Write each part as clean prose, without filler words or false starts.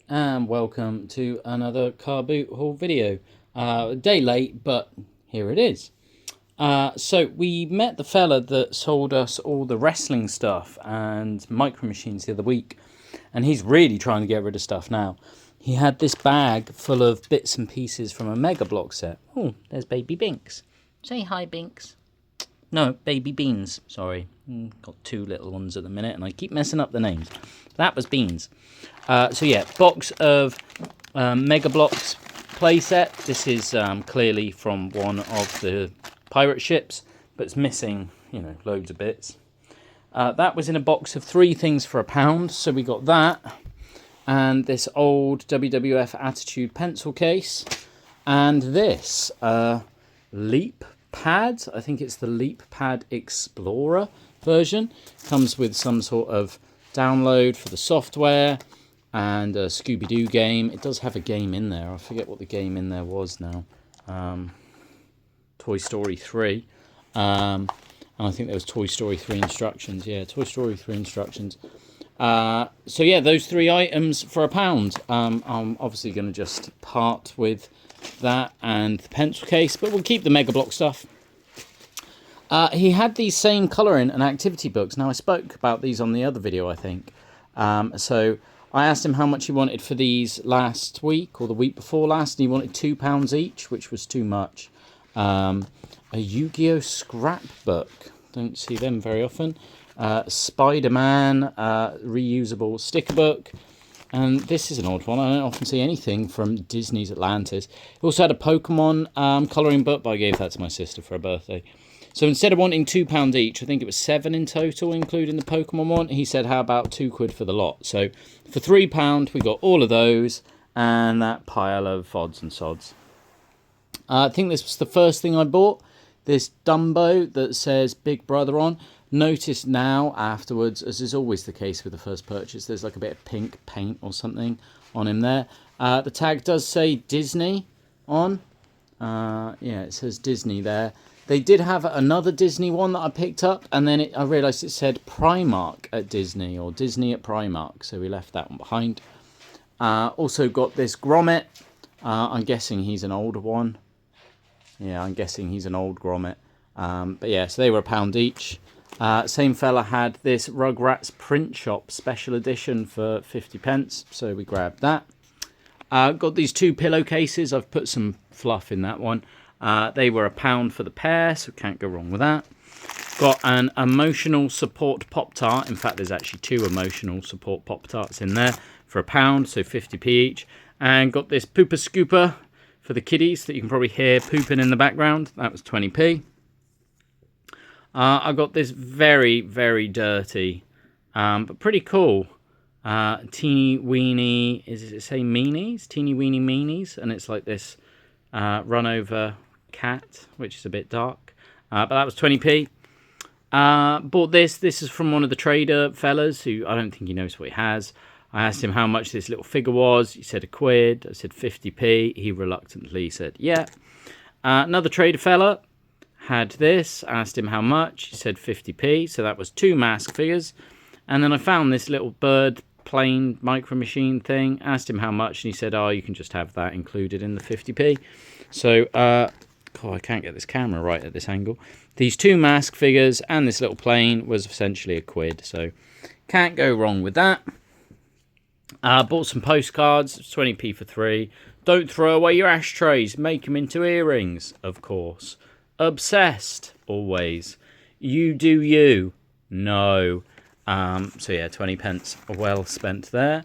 And welcome to another Carboot haul video. A day late, but here it is. So we met the fella that sold us all the wrestling stuff and micro machines the other week, and he's really trying to get rid of stuff now. He had this bag full of bits and pieces from a Mega Block set. Oh, there's Baby Binks. Say hi, Binks. No, Baby Beans, sorry. Got two little ones at the minute, and I keep messing up the names. That was Beans. So yeah, box of Mega Blocks playset. This is clearly from one of the pirate ships, but it's missing, loads of bits. That was in a box of 3 things for £1, so we got that. And this old WWF Attitude pencil case. And this Leap Pad. I think it's the Leap Pad Explorer version. Comes with some sort of download for the software and a Scooby-Doo game. It does have a game in there. I forget what the game in there was now. Toy Story 3. And I think there was Toy Story 3 instructions. Yeah, Toy Story 3 instructions. So yeah, those 3 items for £1. I'm obviously going to just part with that and the pencil case, but we'll keep the Mega Block stuff. He had these same colouring and activity books. Now, I spoke about these on the other video, I think. So I asked him how much he wanted for these last week or the week before last, and he wanted £2 each, which was too much. A Yu-Gi-Oh! Scrapbook. Don't see them very often. Spider-Man reusable sticker book. And this is an odd one. I don't often see anything from Disney's Atlantis. He also had a Pokemon colouring book, but I gave that to my sister for her birthday. So instead of wanting £2 each, I think it was 7 in total, including the Pokemon one. He said, how about £2 for the lot? So for £3, we got all of those and that pile of odds and sods. I think this was the first thing I bought. This Dumbo that says Big Brother on. Notice now, afterwards, as is always the case with the first purchase, there's like a bit of pink paint or something on him there. The tag does say Disney on. Yeah, it says Disney there. They did have another Disney one that I picked up, and then I realised it said Primark at Disney, or Disney at Primark, so we left that one behind. Also got this Grommet. I'm guessing he's an older one. Yeah, I'm guessing he's an old Grommet. But yeah, so they were £1 each. Same fella had this Rugrats Print Shop Special Edition for 50p, so we grabbed that. Got these 2 pillowcases. I've put some fluff in that one. They were £1 for the pair, so can't go wrong with that. Got an emotional support Pop-Tart. In fact, there's actually 2 emotional support Pop-Tarts in there for £1, so 50p each. And got this Pooper Scooper for the kiddies that you can probably hear pooping in the background. That was 20p. I got this very, very dirty, but pretty cool. Teeny weeny, does it say meanies? Teeny weeny meanies, and it's like this run over cat, which is a bit dark. But that was 20p. Bought this. This is from one of the trader fellas who I don't think he knows what he has. I asked him how much this little figure was. He said £1. I said 50p. He reluctantly said, yeah. Another trader fella had this. Asked him how much. He said 50p. So that was 2 mask figures. And then I found this little bird plane micro machine thing. Asked him how much, and he said, oh, you can just have that included in the 50p. So, I can't get this camera right at this angle. These 2 mask figures and this little plane was essentially £1. So, can't go wrong with that. Bought some postcards, 20p for 3. Don't throw away your ashtrays, make them into earrings, of course. Obsessed, always. You do you. No. So yeah, 20p well spent there.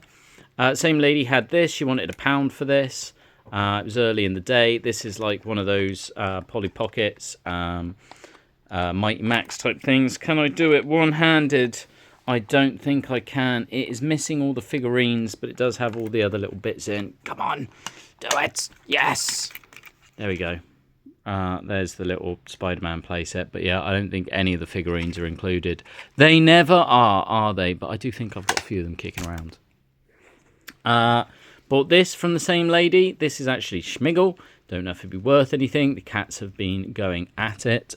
Same lady had this. She wanted £1 for this. It was early in the day. This is like one of those Polly Pockets, Mighty Max type things. Can I do it one-handed? I don't think I can. It is missing all the figurines, but it does have all the other little bits in. Come on, do it. Yes. There we go. There's the little Spider-Man playset. But yeah, I don't think any of the figurines are included. They never are they? But I do think I've got a few of them kicking around. Bought this from the same lady. This is actually Schmiggle. Don't know if it'd be worth anything. The cats have been going at it.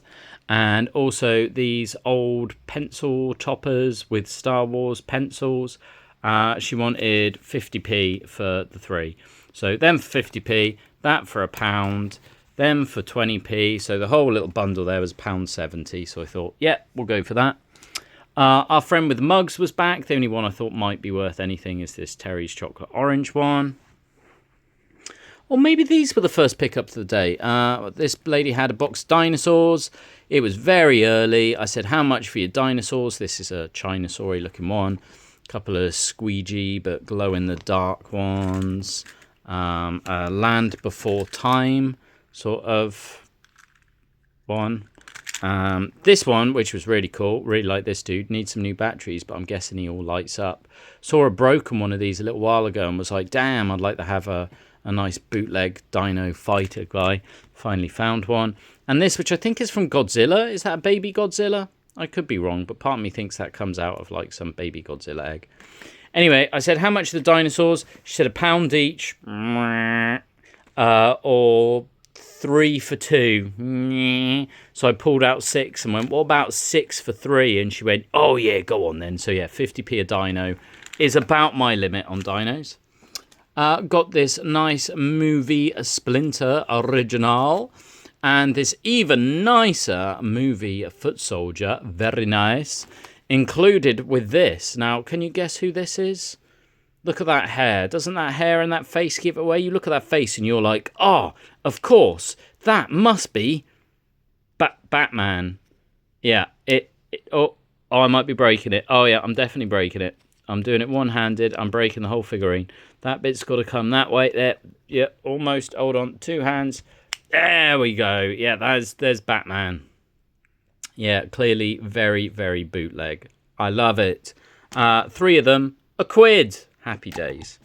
And also these old pencil toppers with Star Wars pencils. She wanted 50p for the 3. So them for 50p, that for £1, them for 20p. So the whole little bundle there was £1.70. So I thought, yeah, we'll go for that. Our friend with mugs was back. The only one I thought might be worth anything is this Terry's chocolate orange one. Or maybe these were the first pickups of the day. This lady had a box of dinosaurs. It was very early. I said, how much for your dinosaurs? This is a Chinosaur looking one. A couple of squeegee but glow-in-the-dark ones. A Land Before Time sort of one. This one, which was really cool, really like this dude, needs some new batteries, but I'm guessing he all lights up. Saw a broken one of these a little while ago and was like, damn, I'd like to have a nice bootleg dino fighter guy. Finally found one. And this, which I think is from Godzilla. Is that a baby Godzilla? I could be wrong, but part of me thinks that comes out of like some baby Godzilla egg. Anyway, I said, how much are the dinosaurs? She said £1 each. Or 3 for 2. So I pulled out 6 and went, what about 6 for 3? And she went, oh yeah, go on then. So yeah, 50p a dino is about my limit on dinos. Got this nice movie Splinter original. And this even nicer movie Foot Soldier. Very nice. Included with this. Now, can you guess who this is? Look at that hair. Doesn't that hair and that face give it away? You look at that face and you're like, oh, of course, that must be Batman. Yeah, oh, I might be breaking it. Oh, yeah, I'm definitely breaking it. I'm doing it one-handed. I'm breaking the whole figurine. That bit's got to come that way. There. Yeah, almost. Hold on. 2 hands. There we go. Yeah, there's Batman. Yeah, clearly very, very bootleg. I love it. 3 of them. £1. Happy days.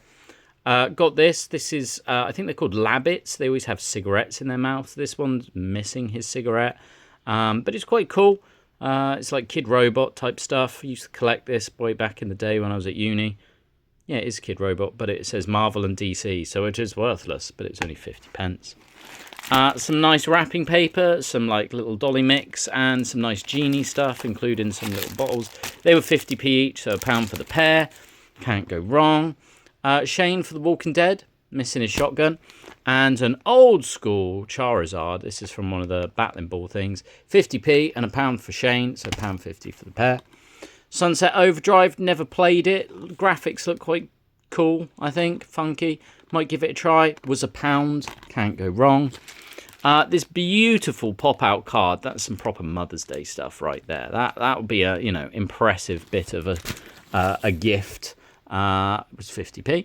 Got this. This is, I think they're called Labbits. They always have cigarettes in their mouth. This one's missing his cigarette. But it's quite cool. It's like Kid Robot type stuff. I used to collect this way back in the day when I was at uni. Yeah, it is Kid Robot, but it says Marvel and DC, so it is worthless, but it's only 50p. Some nice wrapping paper, some like little dolly mix, and some nice genie stuff, including some little bottles. They were 50p each, so £1 for the pair. Can't go wrong. Shane for The Walking Dead, missing his shotgun. And an old school Charizard. This is from one of the battling ball things. 50p and £1 for Shane, so £1.50 for the pair. Sunset Overdrive, never played it. Graphics look quite cool, I think. Funky. Might give it a try. Was £1. Can't go wrong. This beautiful pop-out card. That's some proper Mother's Day stuff right there. That would be a impressive bit of a gift. It was 50p.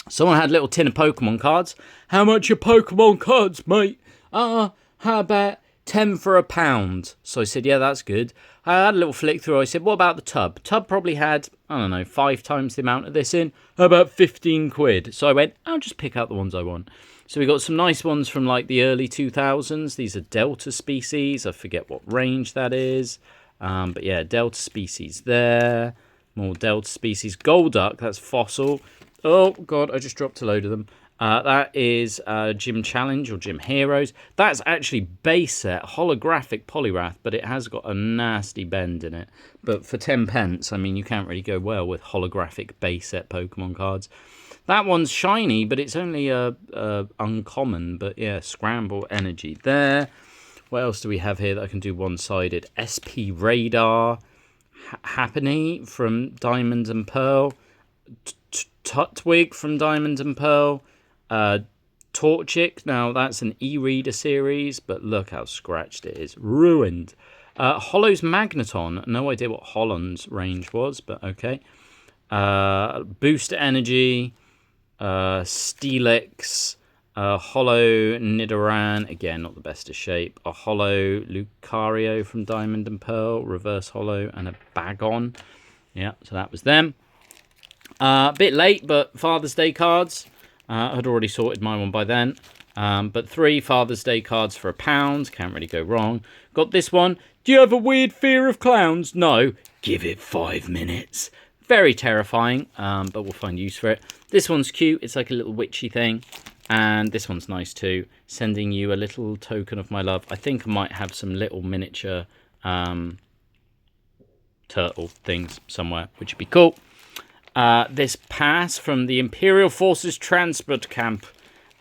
Someone had a little tin of Pokemon cards. How much are Pokemon cards, mate? How about 10 for £1? So I said, yeah, that's good. I had a little flick through. I said, what about the tub? Tub probably had, I don't know, 5 times the amount of this in. How about 15 quid? So I went, I'll just pick out the ones I want. So we got some nice ones from like the early 2000s. These are Delta species. I forget what range that is. But yeah, Delta species there. More Delta species. Golduck, that's fossil. Oh, God, I just dropped a load of them. That is Gym Challenge or Gym Heroes. That's actually base set, holographic Poliwrath, but it has got a nasty bend in it. But for 10p, I mean, you can't really go well with holographic base set Pokemon cards. That one's shiny, but it's only uncommon. But yeah, Scramble Energy there. What else do we have here that I can do one-sided? SP Radar. Happiny from Diamond and Pearl. Tutwig from Diamond and Pearl. Torchic. Now, that's an e-reader series, but look how scratched it is. Ruined. Hollow's Magneton. No idea what Holland's range was, but okay. Booster Energy. Steelix. Hollow Nidoran. Again, not the best of shape. A Hollow Lucario from Diamond and Pearl. Reverse Hollow. And a Bagon. Yeah, so that was them. A bit late, but Father's Day cards. I had already sorted my one by then. But 3 Father's Day cards for £1. Can't really go wrong. Got this one. Do you have a weird fear of clowns? No. Give it 5 minutes. Very terrifying, but we'll find use for it. This one's cute. It's like a little witchy thing. And this one's nice too. Sending you a little token of my love. I think I might have some little miniature turtle things somewhere, which would be cool. This pass from the Imperial Forces Transport Camp,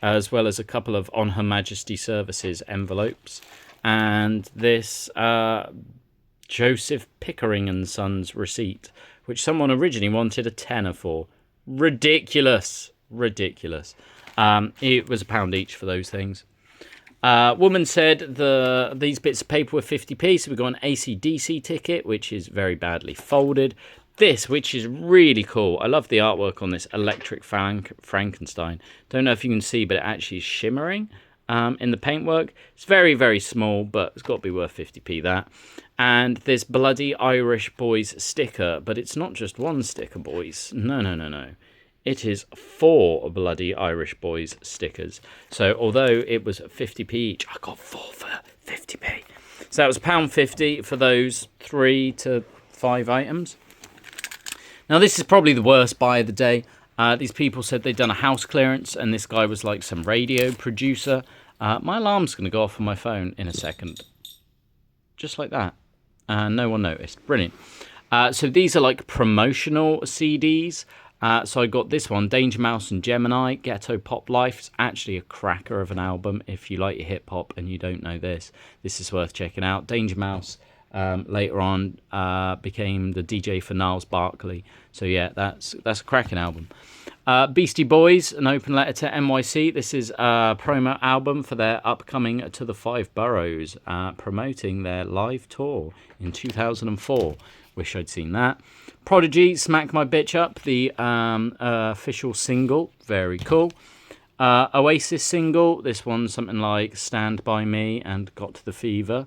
as well as a couple of On Her Majesty Services envelopes. And this Joseph Pickering and Sons receipt, which someone originally wanted a tenner for. Ridiculous. Ridiculous. It was £1 each for those things. Woman said these bits of paper were 50p, so we got an AC/DC ticket, which is very badly folded. This, which is really cool. I love the artwork on this Electric Frankenstein. Don't know if you can see, but it actually is shimmering in the paintwork. It's very, very small, but it's got to be worth 50p, that. And this Bloody Irish Boys sticker, but it's not just one sticker, boys. No, no, no, no. It is 4 Bloody Irish Boys stickers. So although it was 50p each, I got 4 for 50p. So that was £1.50 for those 3 to 5 items. Now this is probably the worst buy of the day. These people said they'd done a house clearance, and this guy was like some radio producer. My alarm's going to go off on my phone in a second. Just like that. No one noticed. Brilliant. So these are like promotional CDs. So I got this one, Danger Mouse and Gemini, Ghetto Pop Life. It's actually a cracker of an album. If you like your hip hop and you don't know this, this is worth checking out. Danger Mouse later on became the DJ for Niles Barkley. So yeah, that's a cracking album. Beastie Boys, An Open Letter to NYC. This is a promo album for their upcoming To the Five Boroughs, promoting their live tour in 2004. Wish I'd seen that. Prodigy, Smack My Bitch Up, the official single. Very cool. Oasis single. This one's something like Stand By Me and Got to the Fever.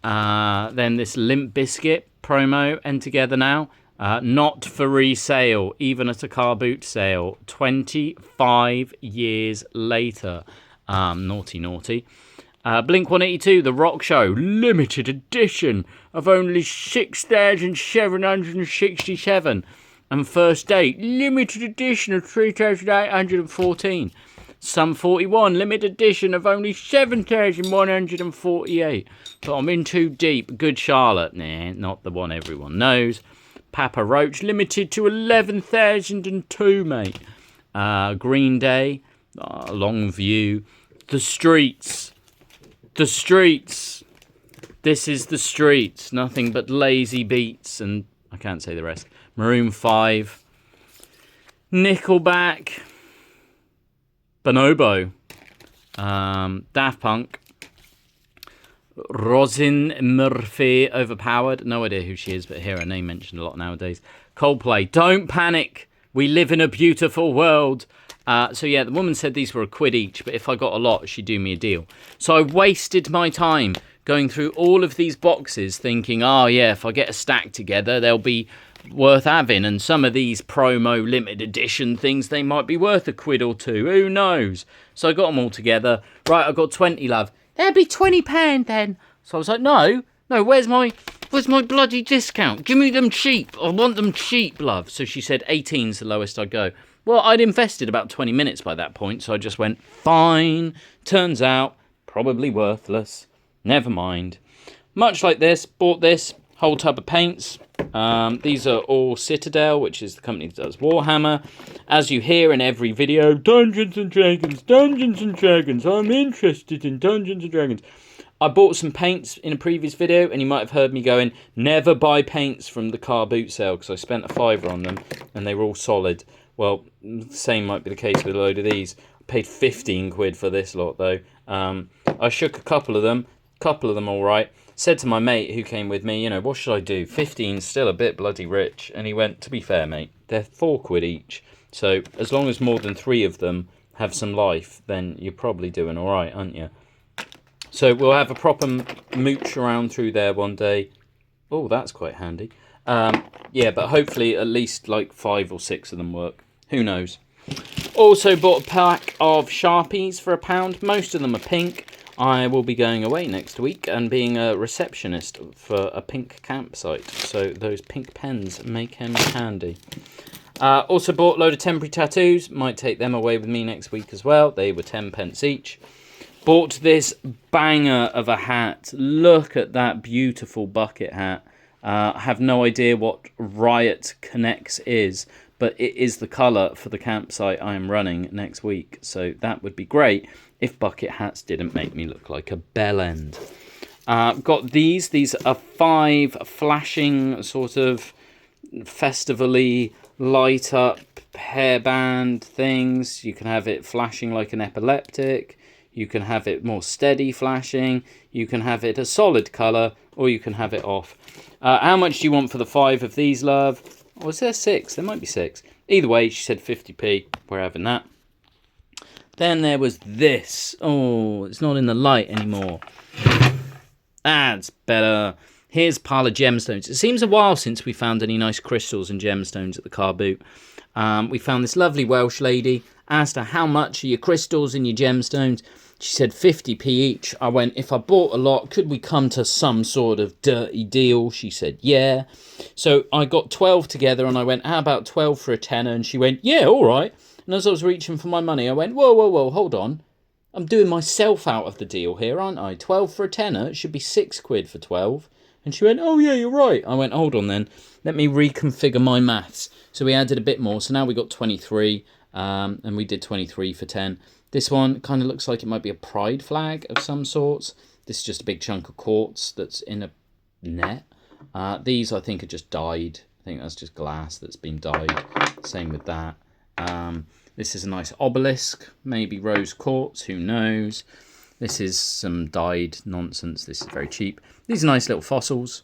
Then this Limp Bizkit promo, End Together Now. Not for resale, even at a car boot sale. 25 years later. Naughty, naughty. Blink-182, The Rock Show, limited edition of only 6,767. And First Date, limited edition of 3,814. Sum 41, limited edition of only 7,148. But I'm in too deep. Good Charlotte, nah, not the one everyone knows. Papa Roach, limited to 11,002, mate. Green Day, Long View. The Streets. The Streets. This is The Streets. Nothing but lazy beats. And I can't say the rest. Maroon 5. Nickelback. Bonobo. Daft Punk. Rosin Murphy, Overpowered. No idea who she is, but I hear her name mentioned a lot nowadays. Coldplay. Don't panic. We live in a beautiful world. So yeah, the woman said these were £1 each, but if I got a lot, she'd do me a deal. So I wasted my time going through all of these boxes thinking, oh yeah, if I get a stack together, they'll be worth having. And some of these promo limited edition things, they might be worth £1 or 2. Who knows? So I got them all together. Right, I got 20, love. There'll be £20 then. So I was like, no, where's my bloody discount? Give me them cheap. I want them cheap, love. So she said 18's the lowest I'd go. Well, I'd invested about 20 minutes by that point, so I just went, fine. Turns out, probably worthless. Never mind. Much like this, bought this whole tub of paints. These are all Citadel, which is the company that does Warhammer. As you hear in every video, Dungeons and Dragons, Dungeons and Dragons. I'm interested in Dungeons and Dragons. I bought some paints in a previous video, and you might have heard me going, never buy paints from the car boot sale, because I spent £5 on them, and they were all solid. Well, the same might be the case with a load of these. I paid 15 quid for this lot, though. I shook a couple of them all right. Said to my mate who came with me, what should I do? 15's still a bit bloody rich. And he went, to be fair, mate, they're £4 each. So as long as more than 3 of them have some life, then you're probably doing all right, aren't you? So we'll have a proper mooch around through there one day. Oh, that's quite handy. Yeah, but hopefully at least like 5 or 6 of them work. Who knows? Also bought a pack of Sharpies for £1. Most of them are pink. I will be going away next week and being a receptionist for a pink campsite. So those pink pens may come handy. Also bought a load of temporary tattoos. Might take them away with me next week as well. They were 10p each. Bought this banger of a hat. Look at that beautiful bucket hat. I have no idea what Riot Connects is, but it is the colour for the campsite I am running next week. So that would be great if bucket hats didn't make me look like a bellend. Got these. These are 5 flashing sort of festivally light up hairband things. You can have it flashing like an epileptic. You can have it more steady flashing. You can have it a solid colour, or you can have it off. How much do you want for the 5 of these, love? Or is there 6? There might be 6. Either way, she said 50p. We're having that. Then there was this. Oh, it's not in the light anymore. That's better. Here's a pile of gemstones. It seems a while since we found any nice crystals and gemstones at the Carboot. We found this lovely Welsh lady. Asked her, how much are your crystals and your gemstones? She said 50p each. I went, if I bought a lot, could we come to some sort of dirty deal? She said, yeah. So I got 12 together and I went, how about 12 for a tenner? And she went, yeah, all right. And as I was reaching for my money, I went, whoa, hold on. I'm doing myself out of the deal here, aren't I? 12 for a tenner, it should be 6 quid for 12. And she went, oh yeah, you're right. I went, hold on then. Let me reconfigure my maths. So we added a bit more. So now we got 23, and we did 23 for 10. This one kind of looks like it might be a pride flag of some sorts. This is just a big chunk of quartz that's in a net. These, I think, are just dyed. I think that's just glass that's been dyed. Same with that. This is a nice obelisk, maybe rose quartz, who knows. This is some dyed nonsense. This is very cheap. These are nice little fossils.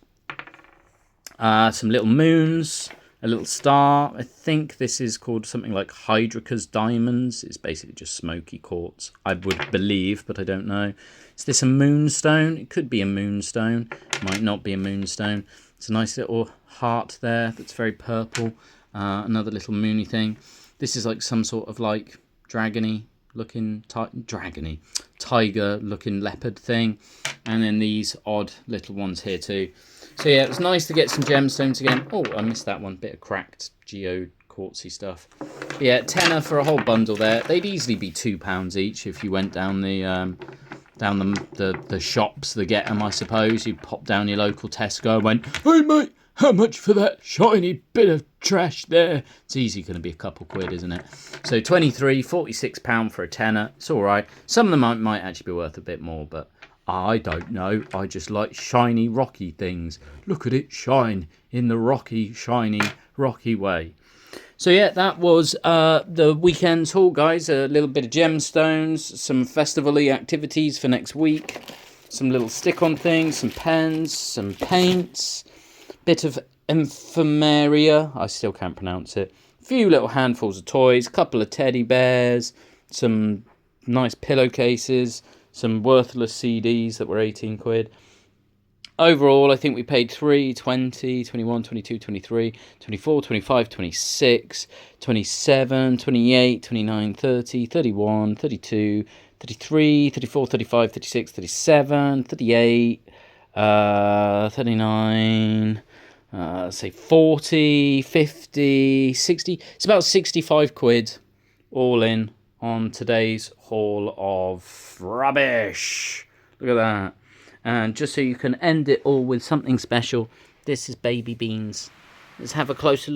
Some little moons, a little star. I think this is called something like Hydricus diamonds. It's basically just smoky quartz, I would believe, but I don't know. Is this a moonstone? It could be a moonstone. It might not be a moonstone. It's a nice little heart there that's very purple. Another little moony thing. This is like some sort of like dragony looking tiger looking leopard thing, and then these odd little ones here too. So yeah, it was nice to get some gemstones again. Oh, I missed that one, bit of cracked geode quartzy stuff. But yeah, tenner for a whole bundle there. They'd easily be £2 each if you went down the shops that get them, I suppose. You pop down your local Tesco and went, hey mate, how much for that shiny bit of trash there? It's easy going to be a couple quid, isn't it? So 23, £46 for a tenner. It's all right. Some of them might actually be worth a bit more, but I don't know. I just like shiny, rocky things. Look at it shine in the rocky, shiny, rocky way. So yeah, that was the weekend's haul, guys. A little bit of gemstones, some festival-y activities for next week, some little stick-on things, some pens, some paints, bit of ephemeria, I still can't pronounce it, a few little handfuls of toys, couple of teddy bears, some nice pillowcases, some worthless CDs that were 18 quid. Overall, I think we paid 3, 20, 21, 22, 23, 24, 25, 26, 27, 28, 29, 30, 31, 32, 33, 34, 35, 36, 37, 38, 39, say 40, 50, 60. It's about 65 quid all in on today's haul of rubbish. Look at that. And just so you can end it all with something special, this is baby beans. Let's have a closer look.